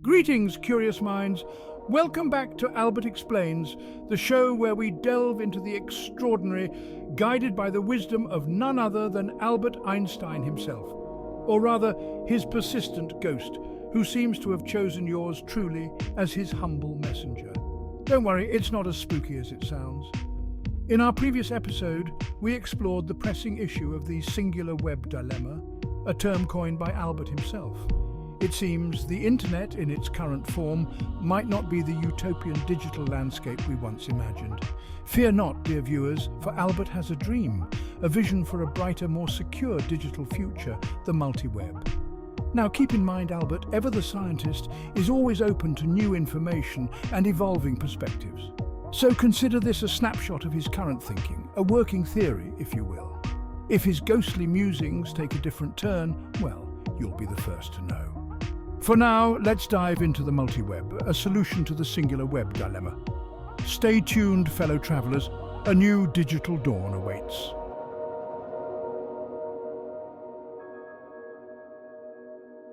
Greetings, curious minds. Welcome back to Albert Explains, the show where we delve into the extraordinary, guided by the wisdom of none other than Albert Einstein himself. Or rather, his persistent ghost, who seems to have chosen yours truly as his humble messenger. Don't worry, it's not as spooky as it sounds. In our previous episode, we explored the pressing issue of the singular web dilemma, a term coined by Albert himself. It seems the internet in its current form might not be the utopian digital landscape we once imagined. Fear not, dear viewers, for Albert has a dream, a vision for a brighter, more secure digital future, the multi-web. Now keep in mind, Albert, ever the scientist, is always open to new information and evolving perspectives. So consider this a snapshot of his current thinking, a working theory, if you will. If his ghostly musings take a different turn, well, you'll be the first to know. For now, let's dive into the multi-web, a solution to the singular web dilemma. Stay tuned, fellow travelers. A new digital dawn awaits.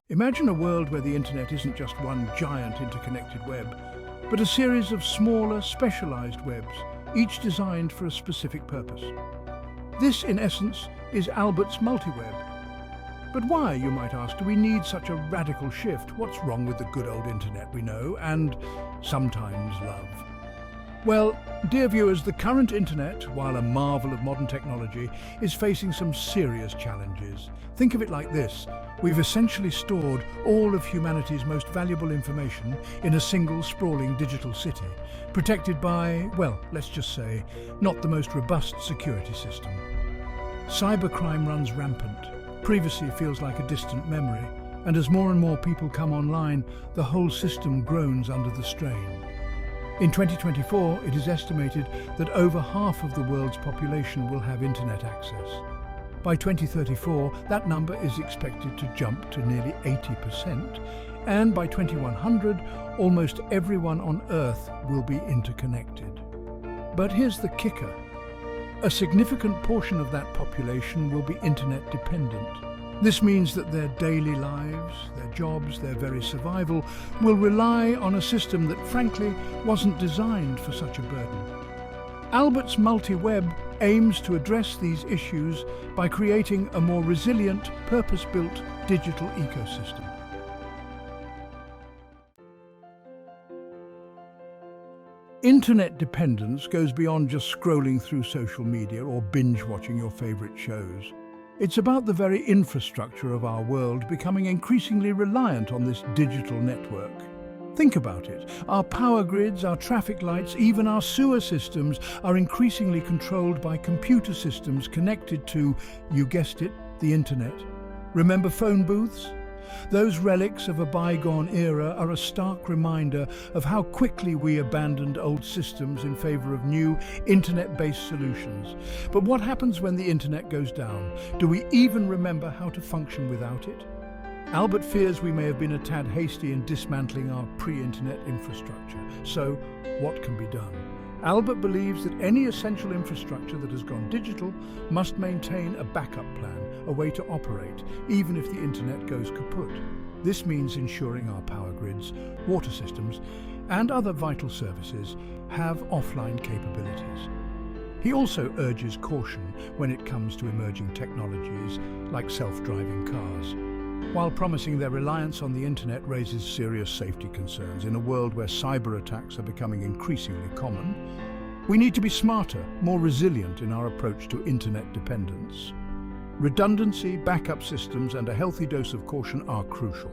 Imagine a world where the internet isn't just one giant interconnected web, but a series of smaller, specialized webs, each designed for a specific purpose. This, in essence, is Albert's multi-web. But why, you might ask, do we need such a radical shift? What's wrong with the good old internet we know and sometimes love? Well, dear viewers, the current internet, while a marvel of modern technology, is facing some serious challenges. Think of it like this. We've essentially stored all of humanity's most valuable information in a single sprawling digital city, protected by, well, let's just say, not the most robust security system. Cybercrime runs rampant. Privacy feels like a distant memory, and as more and more people come online, the whole system groans under the strain. In 2024, it is estimated that over half of the world's population will have internet access. By 2034, that number is expected to jump to nearly 80%, and by 2100, almost everyone on Earth will be interconnected. But here's the kicker. A significant portion of that population will be internet dependent. This means that their daily lives, their jobs, their very survival will rely on a system that frankly wasn't designed for such a burden. Albert's multi-web aims to address these issues by creating a more resilient, purpose-built digital ecosystem. Internet dependence goes beyond just scrolling through social media or binge-watching your favorite shows. It's about the very infrastructure of our world becoming increasingly reliant on this digital network. Think about it. Our power grids, our traffic lights, even our sewer systems are increasingly controlled by computer systems connected to, you guessed it, the internet. Remember phone booths? Those relics of a bygone era are a stark reminder of how quickly we abandoned old systems in favor of new internet-based solutions. But what happens when the internet goes down? Do we even remember how to function without it? Albert fears we may have been a tad hasty in dismantling our pre-internet infrastructure. So, what can be done? Albert believes that any essential infrastructure that has gone digital must maintain a backup plan, a way to operate, even if the internet goes kaput. This means ensuring our power grids, water systems, and other vital services have offline capabilities. He also urges caution when it comes to emerging technologies like self-driving cars. While promising their reliance on the internet raises serious safety concerns in a world where cyber attacks are becoming increasingly common, we need to be smarter, more resilient in our approach to internet dependence. Redundancy, backup systems, and a healthy dose of caution are crucial.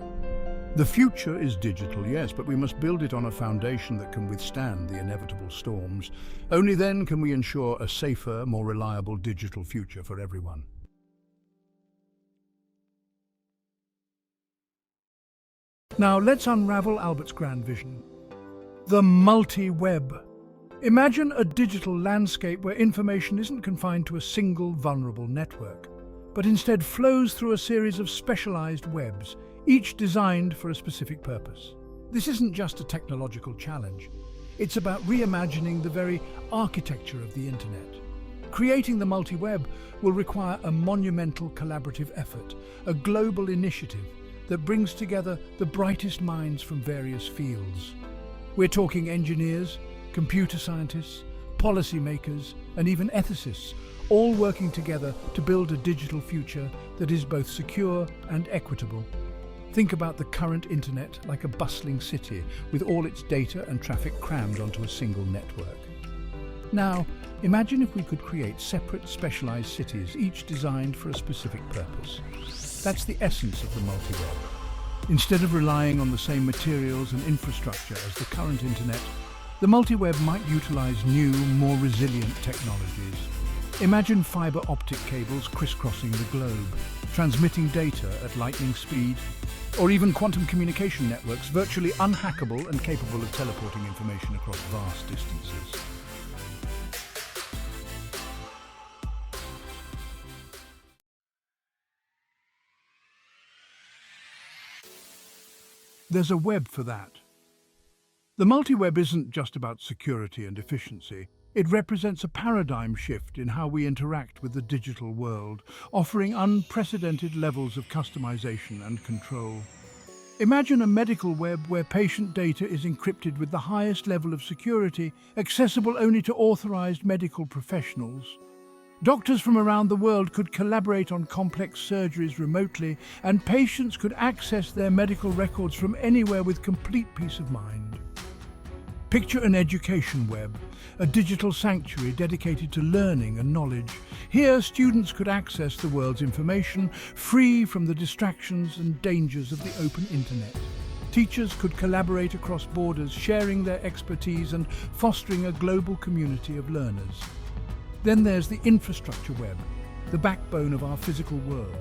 The future is digital, yes, but we must build it on a foundation that can withstand the inevitable storms. Only then can we ensure a safer, more reliable digital future for everyone. Now let's unravel Albert's grand vision. The multi-web. Imagine a digital landscape where information isn't confined to a single vulnerable network, but instead flows through a series of specialized webs, each designed for a specific purpose. This isn't just a technological challenge. It's about reimagining the very architecture of the internet. Creating the multi-web will require a monumental collaborative effort, a global initiative that brings together the brightest minds from various fields. We're talking engineers, computer scientists, policymakers, and even ethicists, all working together to build a digital future that is both secure and equitable. Think about the current internet like a bustling city with all its data and traffic crammed onto a single network. Now, imagine if we could create separate, specialized cities, each designed for a specific purpose. That's the essence of the multi-web. Instead of relying on the same materials and infrastructure as the current internet, the multi-web might utilize new, more resilient technologies. Imagine fiber optic cables crisscrossing the globe, transmitting data at lightning speed, or even quantum communication networks virtually unhackable and capable of teleporting information across vast distances. There's a web for that. The multi-web isn't just about security and efficiency. It represents a paradigm shift in how we interact with the digital world, offering unprecedented levels of customization and control. Imagine a medical web where patient data is encrypted with the highest level of security, accessible only to authorized medical professionals. Doctors from around the world could collaborate on complex surgeries remotely, and patients could access their medical records from anywhere with complete peace of mind. Picture an education web, a digital sanctuary dedicated to learning and knowledge. Here, students could access the world's information, free from the distractions and dangers of the open internet. Teachers could collaborate across borders, sharing their expertise and fostering a global community of learners. Then there's the infrastructure web, the backbone of our physical world.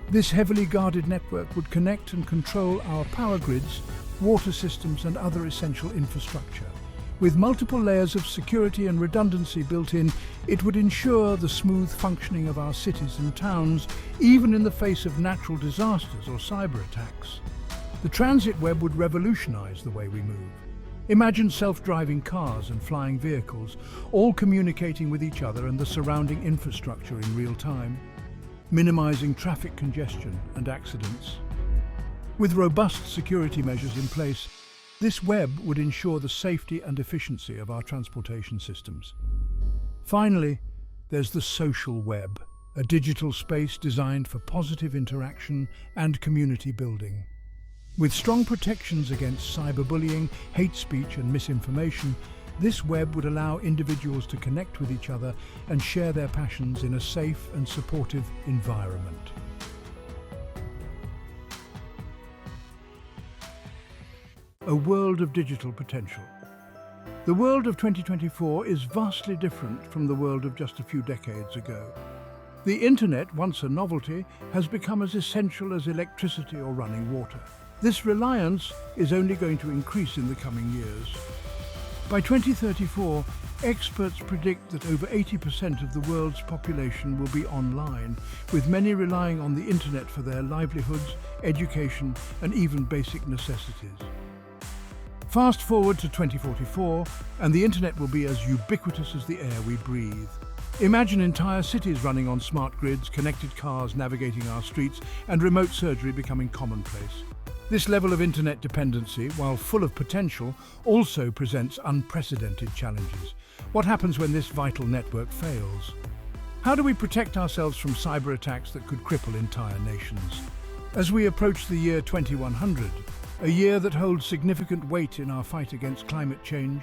This heavily guarded network would connect and control our power grids, water systems, and other essential infrastructure. With multiple layers of security and redundancy built in, it would ensure the smooth functioning of our cities and towns, even in the face of natural disasters or cyber attacks. The transit web would revolutionize the way we move. Imagine self-driving cars and flying vehicles, all communicating with each other and the surrounding infrastructure in real time, minimizing traffic congestion and accidents. With robust security measures in place, this web would ensure the safety and efficiency of our transportation systems. Finally, there's the social web, a digital space designed for positive interaction and community building. With strong protections against cyberbullying, hate speech, and misinformation, this web would allow individuals to connect with each other and share their passions in a safe and supportive environment. A world of digital potential. The world of 2024 is vastly different from the world of just a few decades ago. The internet, once a novelty, has become as essential as electricity or running water. This reliance is only going to increase in the coming years. By 2034, experts predict that over 80% of the world's population will be online, with many relying on the internet for their livelihoods, education, and even basic necessities. Fast forward to 2044, and the internet will be as ubiquitous as the air we breathe. Imagine entire cities running on smart grids, connected cars navigating our streets, and remote surgery becoming commonplace. This level of internet dependency, while full of potential, also presents unprecedented challenges. What happens when this vital network fails? How do we protect ourselves from cyber attacks that could cripple entire nations? As we approach the year 2100, a year that holds significant weight in our fight against climate change,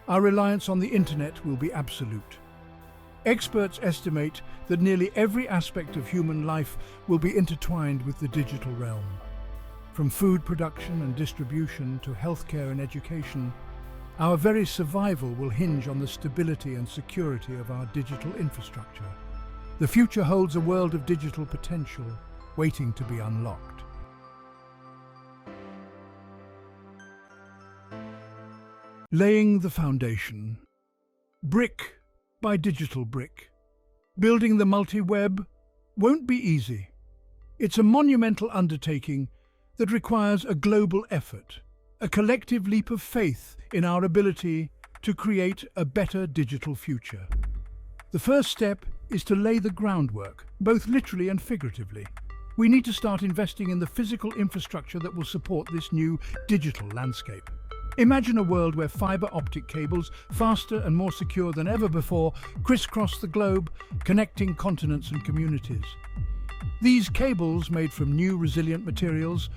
our reliance on the internet will be absolute. Experts estimate that nearly every aspect of human life will be intertwined with the digital realm. From food production and distribution to healthcare and education, our very survival will hinge on the stability and security of our digital infrastructure. The future holds a world of digital potential waiting to be unlocked. Laying the foundation. Brick by digital brick. Building the multi-web won't be easy. It's a monumental undertaking that requires a global effort, a collective leap of faith in our ability to create a better digital future. The first step is to lay the groundwork, both literally and figuratively. We need to start investing in the physical infrastructure that will support this new digital landscape. Imagine a world where fiber optic cables, faster and more secure than ever before, crisscross the globe, connecting continents and communities. These cables, made from new resilient materials,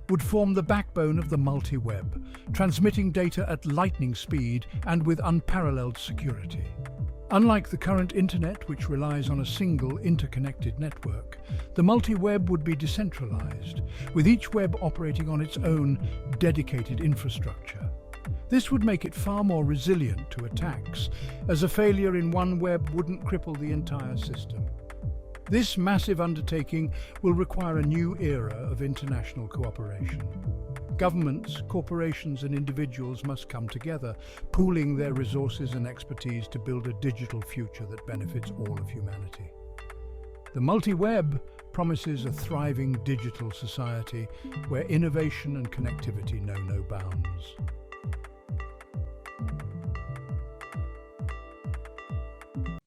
would form the backbone of the multi-web, transmitting data at lightning speed and with unparalleled security. Unlike the current internet, which relies on a single interconnected network, the multi-web would be decentralized, with each web operating on its own dedicated infrastructure. This would make it far more resilient to attacks, as a failure in one web wouldn't cripple the entire system. This massive undertaking will require a new era of international cooperation. Governments, corporations and individuals must come together, pooling their resources and expertise to build a digital future that benefits all of humanity. The multi-web promises a thriving digital society where innovation and connectivity know no bounds.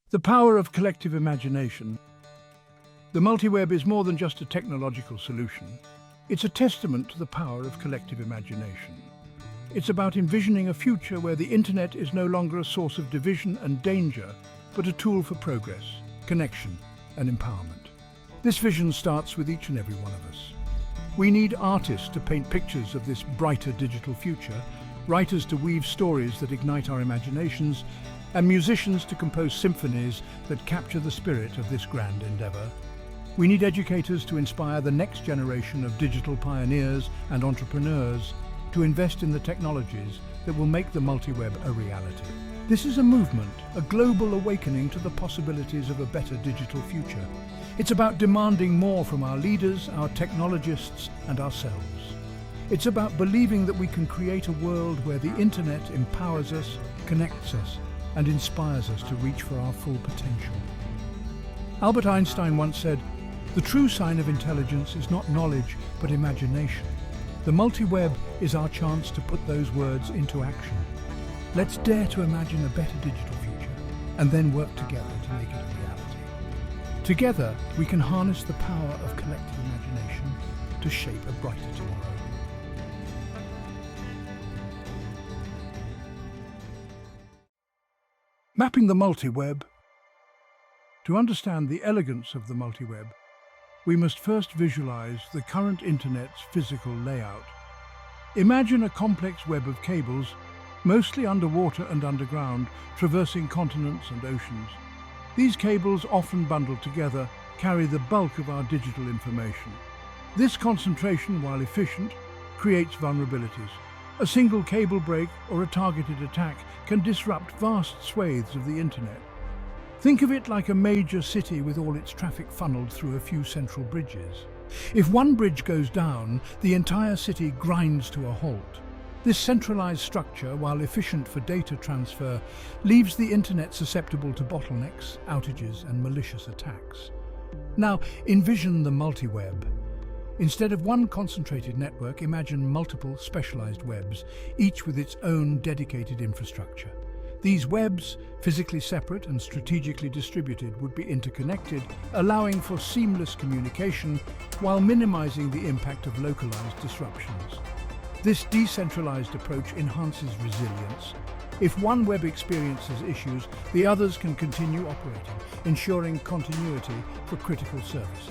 The power of collective imagination. The multi-web is more than just a technological solution. It's a testament to the power of collective imagination. It's about envisioning a future where the internet is no longer a source of division and danger, but a tool for progress, connection, and empowerment. This vision starts with each and every one of us. We need artists to paint pictures of this brighter digital future, writers to weave stories that ignite our imaginations, and musicians to compose symphonies that capture the spirit of this grand endeavor. We need educators to inspire the next generation of digital pioneers and entrepreneurs to invest in the technologies that will make the multi-web a reality. This is a movement, a global awakening to the possibilities of a better digital future. It's about demanding more from our leaders, our technologists, and ourselves. It's about believing that we can create a world where the internet empowers us, connects us, and inspires us to reach for our full potential. Albert Einstein once said, "The true sign of intelligence is not knowledge, but imagination." The multi-web is our chance to put those words into action. Let's dare to imagine a better digital future, and then work together to make it a reality. Together, we can harness the power of collective imagination to shape a brighter tomorrow. Mapping the multi-web. To understand the elegance of the multi-web, we must first visualize the current internet's physical layout. Imagine a complex web of cables, mostly underwater and underground, traversing continents and oceans. These cables, often bundled together, carry the bulk of our digital information. This concentration, while efficient, creates vulnerabilities. A single cable break or a targeted attack can disrupt vast swathes of the internet. Think of it like a major city with all its traffic funneled through a few central bridges. If one bridge goes down, the entire city grinds to a halt. This centralized structure, while efficient for data transfer, leaves the internet susceptible to bottlenecks, outages, and malicious attacks. Now, envision the multi-web. Instead of one concentrated network, imagine multiple specialized webs, each with its own dedicated infrastructure. These webs, physically separate and strategically distributed, would be interconnected, allowing for seamless communication while minimizing the impact of localized disruptions. This decentralized approach enhances resilience. If one web experiences issues, the others can continue operating, ensuring continuity for critical services.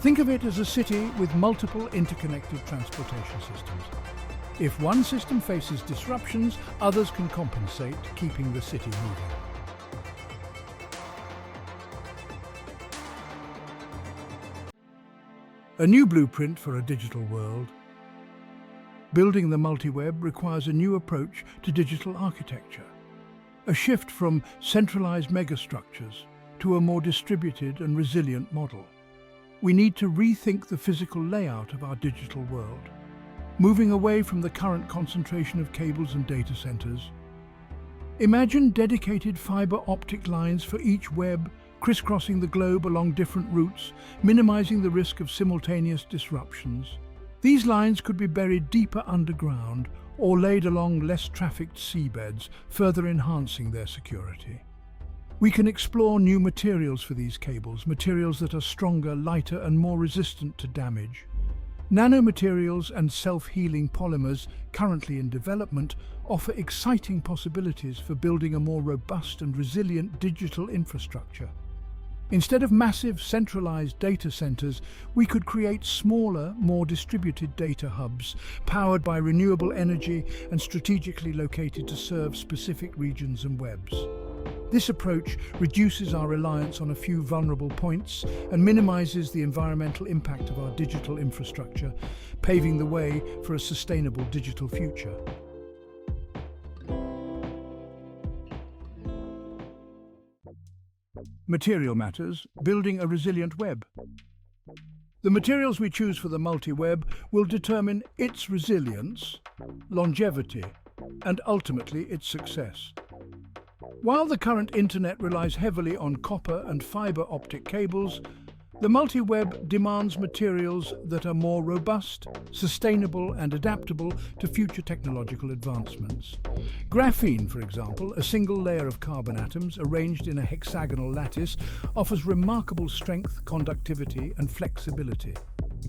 Think of it as a city with multiple interconnected transportation systems. If one system faces disruptions, others can compensate, keeping the city moving. A new blueprint for a digital world. Building the multi-web requires a new approach to digital architecture. A shift from centralized megastructures to a more distributed and resilient model. We need to rethink the physical layout of our digital world, moving away from the current concentration of cables and data centers. Imagine dedicated fiber optic lines for each web, crisscrossing the globe along different routes, minimizing the risk of simultaneous disruptions. These lines could be buried deeper underground or laid along less trafficked seabeds, further enhancing their security. We can explore new materials for these cables, materials that are stronger, lighter, and more resistant to damage. Nanomaterials and self-healing polymers, currently in development, offer exciting possibilities for building a more robust and resilient digital infrastructure. Instead of massive centralized data centers, we could create smaller, more distributed data hubs, powered by renewable energy and strategically located to serve specific regions and webs. This approach reduces our reliance on a few vulnerable points and minimizes the environmental impact of our digital infrastructure, paving the way for a sustainable digital future. Material matters, building a resilient web. The materials we choose for the multi-web will determine its resilience, longevity, and ultimately its success. While the current internet relies heavily on copper and fiber optic cables, the multi-web demands materials that are more robust, sustainable, and adaptable to future technological advancements. Graphene, for example, a single layer of carbon atoms arranged in a hexagonal lattice, offers remarkable strength, conductivity, and flexibility.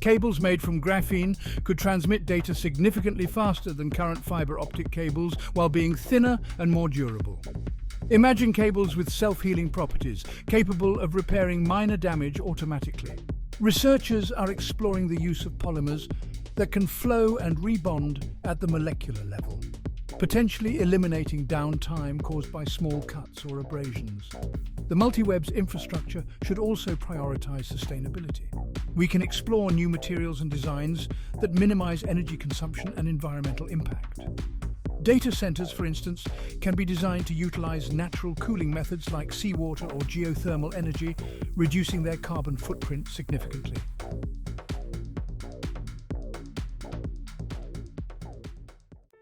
Cables made from graphene could transmit data significantly faster than current fiber optic cables while being thinner and more durable. Imagine cables with self-healing properties, capable of repairing minor damage automatically. Researchers are exploring the use of polymers that can flow and rebond at the molecular level, potentially eliminating downtime caused by small cuts or abrasions. The multi-web's infrastructure should also prioritize sustainability. We can explore new materials and designs that minimize energy consumption and environmental impact. Data centers, for instance, can be designed to utilize natural cooling methods like seawater or geothermal energy, reducing their carbon footprint significantly.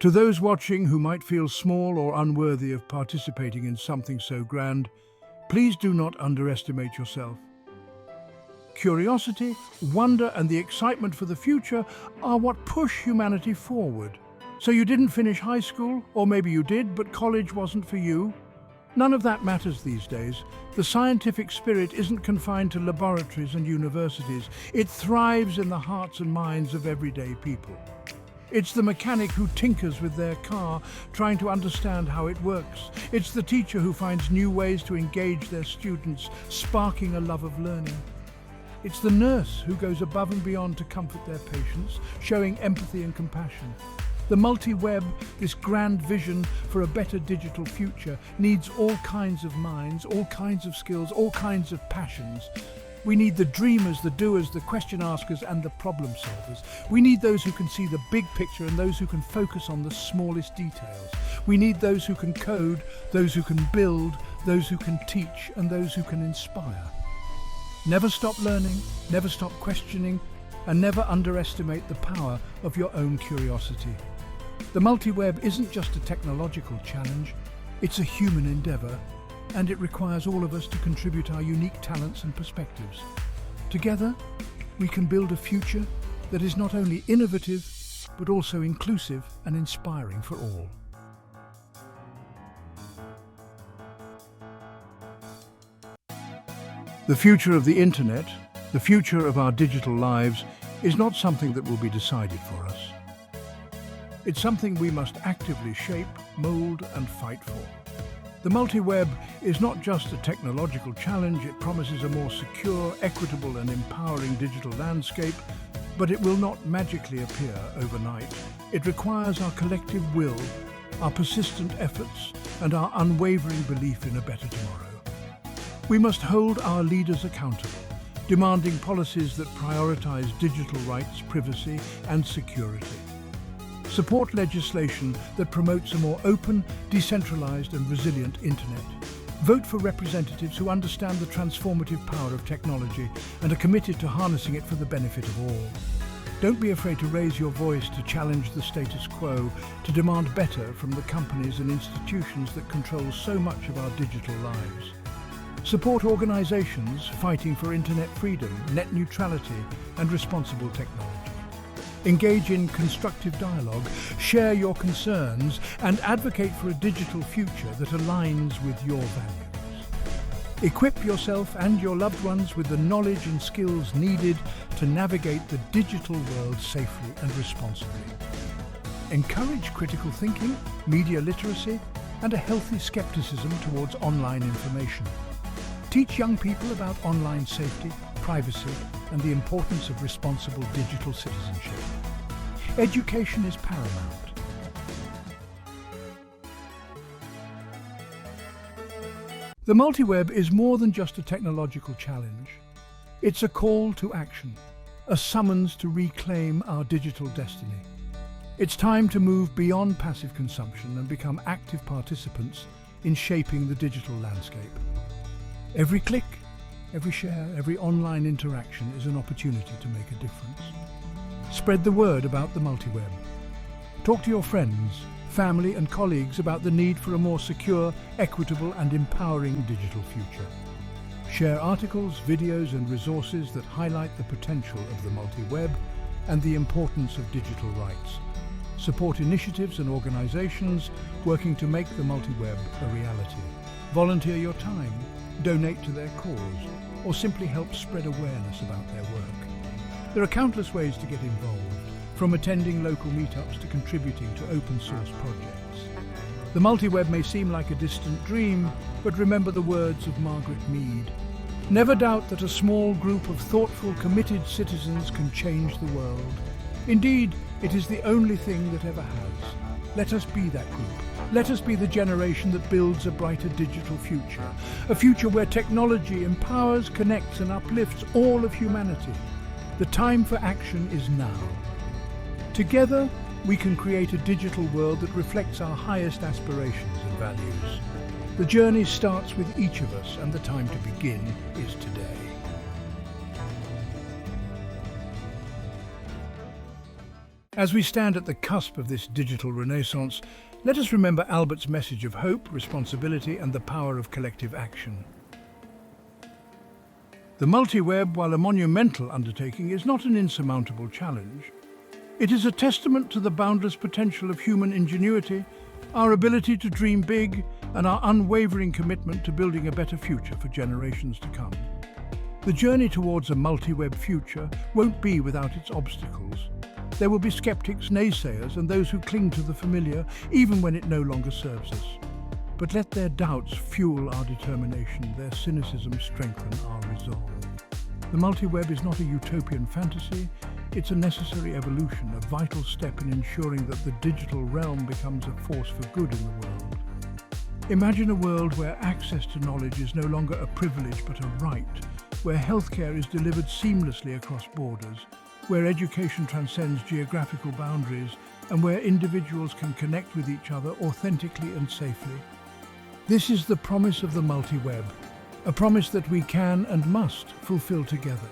To those watching who might feel small or unworthy of participating in something so grand, please do not underestimate yourself. Curiosity, wonder, and the excitement for the future are what push humanity forward. So you didn't finish high school, or maybe you did, but college wasn't for you? None of that matters these days. The scientific spirit isn't confined to laboratories and universities. It thrives in the hearts and minds of everyday people. It's the mechanic who tinkers with their car, trying to understand how it works. It's the teacher who finds new ways to engage their students, sparking a love of learning. It's the nurse who goes above and beyond to comfort their patients, showing empathy and compassion. The multi-web, this grand vision for a better digital future, needs all kinds of minds, all kinds of skills, all kinds of passions. We need the dreamers, the doers, the question askers, and the problem solvers. We need those who can see the big picture and those who can focus on the smallest details. We need those who can code, those who can build, those who can teach, and those who can inspire. Never stop learning, never stop questioning, and never underestimate the power of your own curiosity. The multi-web isn't just a technological challenge, it's a human endeavour, and it requires all of us to contribute our unique talents and perspectives. Together, we can build a future that is not only innovative, but also inclusive and inspiring for all. The future of the internet, the future of our digital lives, is not something that will be decided for us. It's something we must actively shape, mold, and fight for. The multi-web is not just a technological challenge, it promises a more secure, equitable, and empowering digital landscape, but it will not magically appear overnight. It requires our collective will, our persistent efforts, and our unwavering belief in a better tomorrow. We must hold our leaders accountable, demanding policies that prioritize digital rights, privacy, and security. Support legislation that promotes a more open, decentralized, and resilient internet. Vote for representatives who understand the transformative power of technology and are committed to harnessing it for the benefit of all. Don't be afraid to raise your voice to challenge the status quo, to demand better from the companies and institutions that control so much of our digital lives. Support organizations fighting for internet freedom, net neutrality, and responsible technology. Engage in constructive dialogue, share your concerns, and advocate for a digital future that aligns with your values. Equip yourself and your loved ones with the knowledge and skills needed to navigate the digital world safely and responsibly. Encourage critical thinking, media literacy, and a healthy skepticism towards online information. Teach young people about online safety, privacy, and the importance of responsible digital citizenship. Education is paramount. The multiweb is more than just a technological challenge. It's a call to action, a summons to reclaim our digital destiny. It's time to move beyond passive consumption and become active participants in shaping the digital landscape. Every click, every share, every online interaction is an opportunity to make a difference. Spread the word about the multiweb. Talk to your friends, family and colleagues about the need for a more secure, equitable and empowering digital future. Share articles, videos and resources that highlight the potential of the multiweb and the importance of digital rights. Support initiatives and organizations working to make the multiweb a reality. Volunteer your time, donate to their cause, or simply help spread awareness about their work. There are countless ways to get involved, from attending local meetups to contributing to open source projects. The multiweb may seem like a distant dream, but remember the words of Margaret Mead. Never doubt that a small group of thoughtful, committed citizens can change the world. Indeed, it is the only thing that ever has. Let us be that group. Let us be the generation that builds a brighter digital future. A future where technology empowers, connects and uplifts all of humanity. The time for action is now. Together, we can create a digital world that reflects our highest aspirations and values. The journey starts with each of us, and the time to begin is today. As we stand at the cusp of this digital renaissance, let us remember Albert's message of hope, responsibility, and the power of collective action. The multiweb, while a monumental undertaking, is not an insurmountable challenge. It is a testament to the boundless potential of human ingenuity, our ability to dream big, and our unwavering commitment to building a better future for generations to come. The journey towards a multi-web future won't be without its obstacles. There will be skeptics, naysayers, and those who cling to the familiar, even when it no longer serves us. But let their doubts fuel our determination, their cynicism strengthen our resolve. The multi-web is not a utopian fantasy, it's a necessary evolution, a vital step in ensuring that the digital realm becomes a force for good in the world. Imagine a world where access to knowledge is no longer a privilege but a right, where healthcare is delivered seamlessly across borders, where education transcends geographical boundaries, and where individuals can connect with each other authentically and safely. This is the promise of the multi-web, a promise that we can and must fulfill together.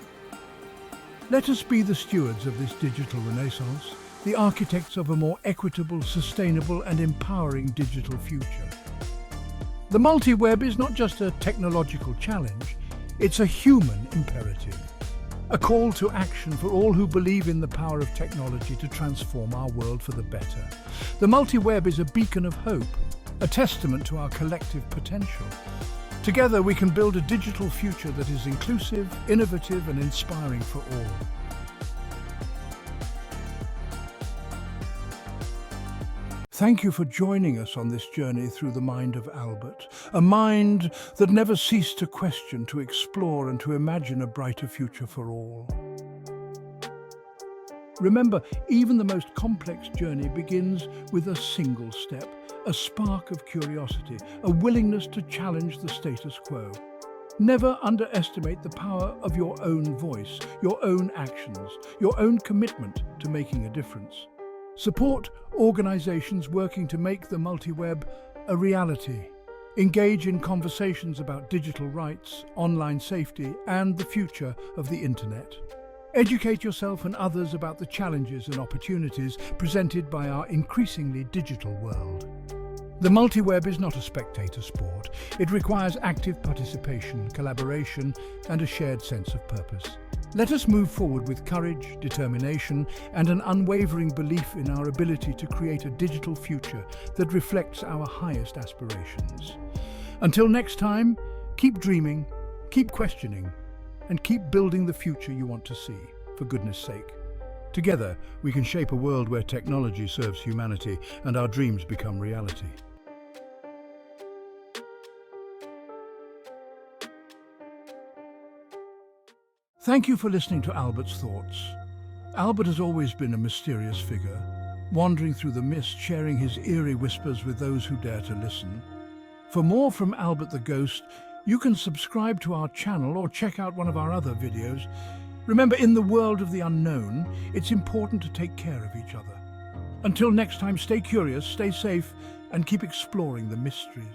Let us be the stewards of this digital renaissance, the architects of a more equitable, sustainable and empowering digital future. The multi-web is not just a technological challenge, it's a human imperative. A call to action for all who believe in the power of technology to transform our world for the better. The multi-web is a beacon of hope, a testament to our collective potential. Together we can build a digital future that is inclusive, innovative and inspiring for all. Thank you for joining us on this journey through the mind of Albert, a mind that never ceased to question, to explore and to imagine a brighter future for all. Remember, even the most complex journey begins with a single step, a spark of curiosity, a willingness to challenge the status quo. Never underestimate the power of your own voice, your own actions, your own commitment to making a difference. Support organizations working to make the multi-web a reality. Engage in conversations about digital rights, online safety, and the future of the internet. Educate yourself and others about the challenges and opportunities presented by our increasingly digital world. The multi-web is not a spectator sport. It requires active participation, collaboration, and a shared sense of purpose. Let us move forward with courage, determination, and an unwavering belief in our ability to create a digital future that reflects our highest aspirations. Until next time, Keep dreaming, keep questioning, and keep building the future you want to see, for goodness sake. Together, we can shape a world where technology serves humanity and our dreams become reality. Thank you for listening to Albert's thoughts. Albert has always been a mysterious figure, wandering through the mist, sharing his eerie whispers with those who dare to listen. For more from Albert the Ghost, you can subscribe to our channel or check out one of our other videos. Remember, in the world of the unknown, it's important to take care of each other. Until next time, stay curious, stay safe, and keep exploring the mysteries.